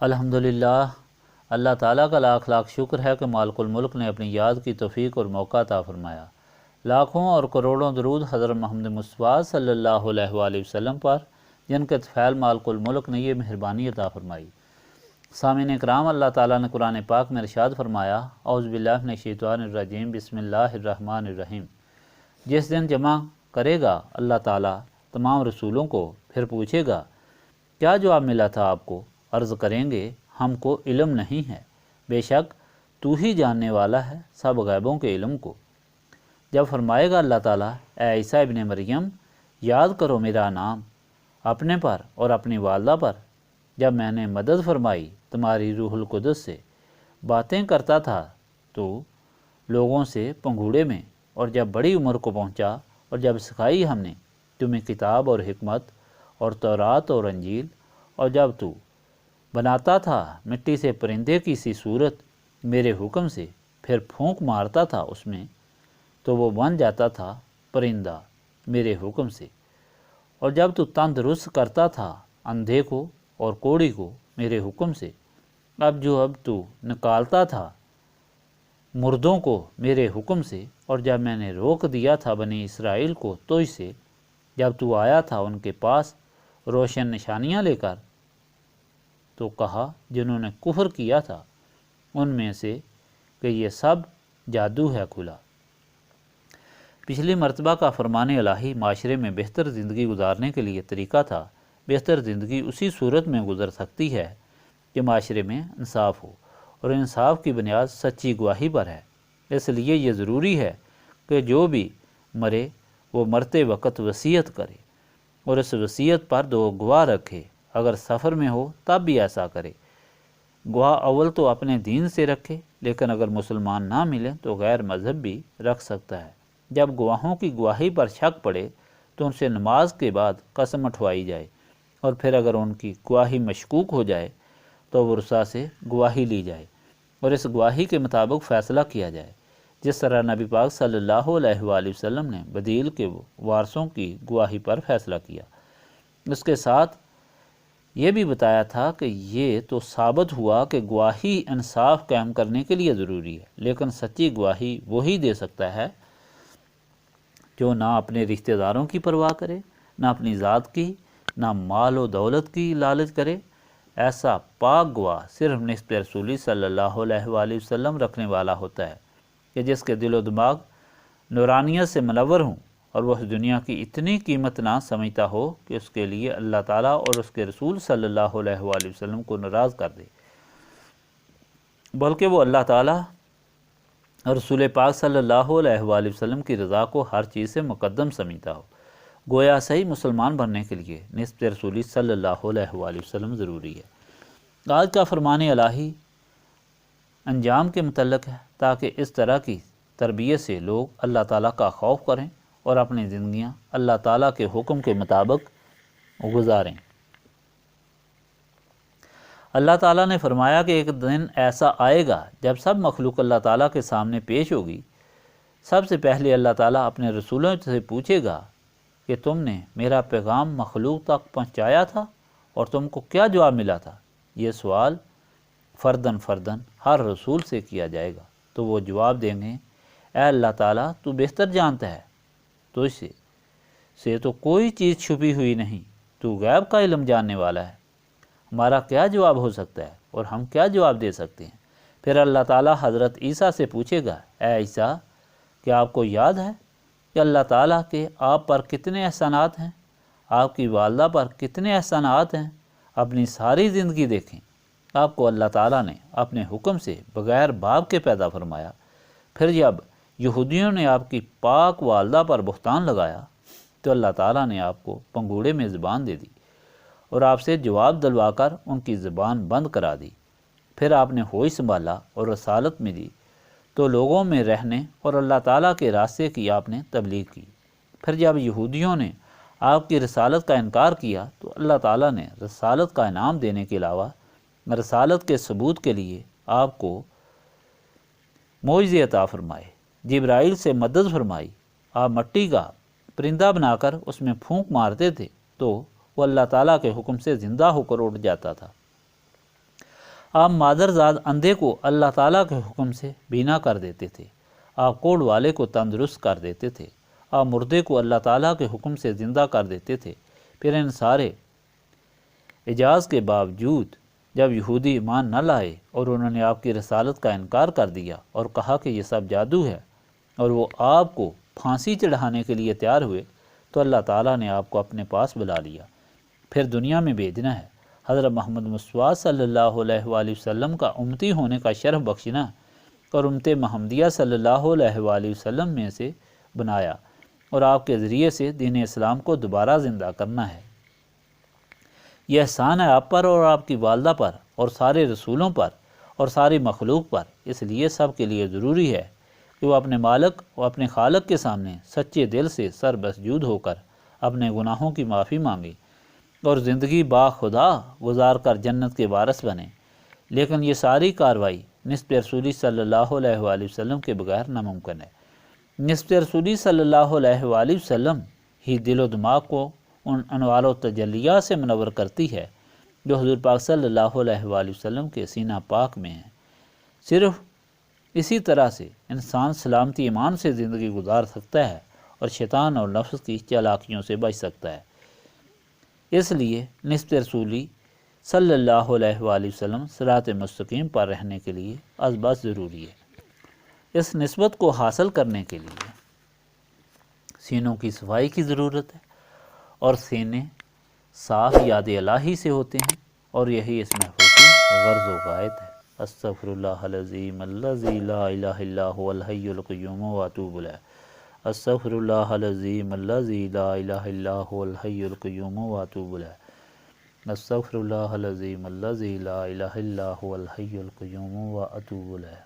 الحمدللہ، اللہ تعالیٰ کا لاکھ لاکھ شکر ہے کہ مالک الملک نے اپنی یاد کی توفیق اور موقع عطا فرمایا۔ لاکھوں اور کروڑوں درود حضرت محمد مصطفیٰ صلی اللہ علیہ وآلہ وسلم پر، جن کے طفیل مالک الملک نے یہ مہربانی عطا فرمائی۔ سامعین اکرام، اللہ تعالیٰ نے قرآن پاک میں ارشاد فرمایا، اعوذ باللہ من الشیطان الرجیم، بسم اللہ الرحمن الرحیم۔ جس دن جمع کرے گا اللہ تعالیٰ تمام رسولوں کو، پھر پوچھے گا کیا جواب ملا تھا آپ کو؟ عرض کریں گے ہم کو علم نہیں ہے، بے شک تو ہی جاننے والا ہے سب غیبوں کے علم کو۔ جب فرمائے گا اللہ تعالیٰ، اے عیسیٰ ابن مریم، یاد کرو میرا نام اپنے پر اور اپنی والدہ پر، جب میں نے مدد فرمائی تمہاری روح القدس سے، باتیں کرتا تھا تو لوگوں سے پنگھوڑے میں، اور جب بڑی عمر کو پہنچا اور جب سکھائی ہم نے تمہیں کتاب اور حکمت اور تورات اور انجیل، اور جب تو بناتا تھا مٹی سے پرندے کی سی صورت میرے حکم سے، پھر پھونک مارتا تھا اس میں تو وہ بن جاتا تھا پرندہ میرے حکم سے، اور جب تو تندرست کرتا تھا اندھے کو اور کوڑی کو میرے حکم سے، اب تو نکالتا تھا مردوں کو میرے حکم سے، اور جب میں نے روک دیا تھا بنی اسرائیل کو تجھ سے، جب تو آیا تھا ان کے پاس روشن نشانیاں لے کر، تو کہا جنہوں نے کفر کیا تھا ان میں سے کہ یہ سب جادو ہے کھلا۔ پچھلی مرتبہ کا فرمان الہی معاشرے میں بہتر زندگی گزارنے کے لیے طریقہ تھا۔ بہتر زندگی اسی صورت میں گزر سکتی ہے کہ معاشرے میں انصاف ہو، اور انصاف کی بنیاد سچی گواہی پر ہے۔ اس لیے یہ ضروری ہے کہ جو بھی مرے وہ مرتے وقت وصیت کرے، اور اس وصیت پر 2 گواہ رکھے، اگر سفر میں ہو تب بھی ایسا کرے۔ گواہ اول تو اپنے دین سے رکھے، لیکن اگر مسلمان نہ ملے تو غیر مذہب بھی رکھ سکتا ہے۔ جب گواہوں کی گواہی پر شک پڑے تو ان سے نماز کے بعد قسم اٹھوائی جائے، اور پھر اگر ان کی گواہی مشکوک ہو جائے تو ورثاء سے گواہی لی جائے، اور اس گواہی کے مطابق فیصلہ کیا جائے، جس طرح نبی پاک صلی اللہ علیہ وآلہ وسلم نے بدیل کے وارثوں کی گواہی پر فیصلہ کیا۔ اس کے ساتھ یہ بھی بتایا تھا کہ یہ تو ثابت ہوا کہ گواہی انصاف قائم کرنے کے لیے ضروری ہے، لیکن سچی گواہی وہی دے سکتا ہے جو نہ اپنے رشتہ داروں کی پرواہ کرے، نہ اپنی ذات کی، نہ مال و دولت کی لالچ کرے۔ ایسا پاک گواہ صرف نسبت رسولی صلی اللہ علیہ وآلہ وسلم رکھنے والا ہوتا ہے کہ جس کے دل و دماغ نورانیت سے منور ہوں، اور وہ اس دنیا کی اتنی قیمت نہ سمجھتا ہو کہ اس کے لیے اللہ تعالیٰ اور اس کے رسول صلی اللہ علیہ وآلہ وسلم کو ناراض کر دے، بلکہ وہ اللہ تعالیٰ اور رسول پاک صلی اللہ علیہ وآلہ وسلم کی رضا کو ہر چیز سے مقدم سمجھتا ہو۔ گویا صحیح مسلمان بننے کے لیے نسبت رسولی صلی اللہ علیہ وآلہ وسلم ضروری ہے۔ آج کا فرمان الہی انجام کے متعلق ہے، تاکہ اس طرح کی تربیت سے لوگ اللہ تعالیٰ کا خوف کریں اور اپنی زندگیاں اللہ تعالیٰ کے حکم کے مطابق گزاریں۔ اللہ تعالیٰ نے فرمایا کہ ایک دن ایسا آئے گا جب سب مخلوق اللہ تعالیٰ کے سامنے پیش ہوگی۔ سب سے پہلے اللہ تعالیٰ اپنے رسولوں سے پوچھے گا کہ تم نے میرا پیغام مخلوق تک پہنچایا تھا اور تم کو کیا جواب ملا تھا؟ یہ سوال فردن فردن ہر رسول سے کیا جائے گا، تو وہ جواب دیں گے، اے اللہ تعالیٰ تو بہتر جانتا ہے، تجھ سے تو کوئی چیز چھپی ہوئی نہیں، تو غیب کا علم جاننے والا ہے، ہمارا کیا جواب ہو سکتا ہے اور ہم کیا جواب دے سکتے ہیں؟ پھر اللہ تعالیٰ حضرت عیسیٰ سے پوچھے گا، اے عیسیٰ کیا آپ کو یاد ہے کہ اللہ تعالیٰ کے آپ پر کتنے احسانات ہیں؟ آپ کی والدہ پر کتنے احسانات ہیں؟ اپنی ساری زندگی دیکھیں، آپ کو اللہ تعالیٰ نے اپنے حکم سے بغیر باپ کے پیدا فرمایا۔ پھر جب یہودیوں نے آپ کی پاک والدہ پر بہتان لگایا تو اللہ تعالیٰ نے آپ کو پنگوڑے میں زبان دے دی اور آپ سے جواب دلوا کر ان کی زبان بند کرا دی۔ پھر آپ نے ہوش سنبھالا اور رسالت میں دی تو لوگوں میں رہنے اور اللہ تعالیٰ کے راستے کی آپ نے تبلیغ کی۔ پھر جب یہودیوں نے آپ کی رسالت کا انکار کیا تو اللہ تعالیٰ نے رسالت کا انعام دینے کے علاوہ رسالت کے ثبوت کے لیے آپ کو معجزے عطا فرمائے، جبرائیل سے مدد فرمائی۔ آپ مٹی کا پرندہ بنا کر اس میں پھونک مارتے تھے تو وہ اللہ تعالیٰ کے حکم سے زندہ ہو کر اٹھ جاتا تھا۔ آپ مادرزاد اندھے کو اللہ تعالیٰ کے حکم سے بینا کر دیتے تھے، آپ کوڑ والے کو تندرست کر دیتے تھے، آپ مردے کو اللہ تعالیٰ کے حکم سے زندہ کر دیتے تھے۔ پھر ان سارے اعجاز کے باوجود جب یہودی ایمان نہ لائے اور انہوں نے آپ کی رسالت کا انکار کر دیا اور کہا کہ یہ سب جادو ہے، اور وہ آپ کو پھانسی چڑھانے کے لیے تیار ہوئے، تو اللہ تعالیٰ نے آپ کو اپنے پاس بلا لیا، پھر دنیا میں بھیجنا ہے، حضرت محمد مصطفیٰ صلی اللہ علیہ وآلہ وسلم کا امتی ہونے کا شرف بخشنا اور امت محمدیہ صلی اللہ علیہ وآلہ وسلم میں سے بنایا، اور آپ کے ذریعے سے دین اسلام کو دوبارہ زندہ کرنا ہے۔ یہ احسان ہے آپ پر اور آپ کی والدہ پر اور سارے رسولوں پر اور ساری مخلوق پر، اس لیے سب کے لیے ضروری ہے کہ وہ اپنے مالک و اپنے خالق کے سامنے سچے دل سے سر بسجود ہو کر اپنے گناہوں کی معافی مانگے اور زندگی با خدا گزار کر جنت کے وارث بنے۔ لیکن یہ ساری کاروائی نسبت رسولی صلی اللہ علیہ وآلہ وسلم کے بغیر ناممکن ہے۔ نسبت رسولی صلی اللہ علیہ وآلہ وسلم ہی دل و دماغ کو ان انوار و تجلیات سے منور کرتی ہے جو حضور پاک صلی اللہ علیہ وآلہ وسلم کے سینہ پاک میں ہیں۔ صرف اسی طرح سے انسان سلامتی ایمان سے زندگی گزار سکتا ہے اور شیطان اور نفس کی چالاکیوں سے بچ سکتا ہے۔ اس لیے نسبت رسولی صلی اللہ علیہ وآلہ وسلم صراط مستقیم پر رہنے کے لیے از بس ضروری ہے۔ اس نسبت کو حاصل کرنے کے لیے سینوں کی صفائی کی ضرورت ہے، اور سینے صاف یاد الہی سے ہوتے ہیں، اور یہی اس محفل کی غرض و غایت ہے۔ استغفر اللہ العظیم الذی لا الہ الا هو الحی القیوم واتوب الیہ۔ استغفر اللہ العظیم الذی لا الہ الا هو الحی القیوم واتوب الیہ۔ استغفر اللہ العظیم الذی لا الہ الا هو الحی القیوم واتوب الیہ۔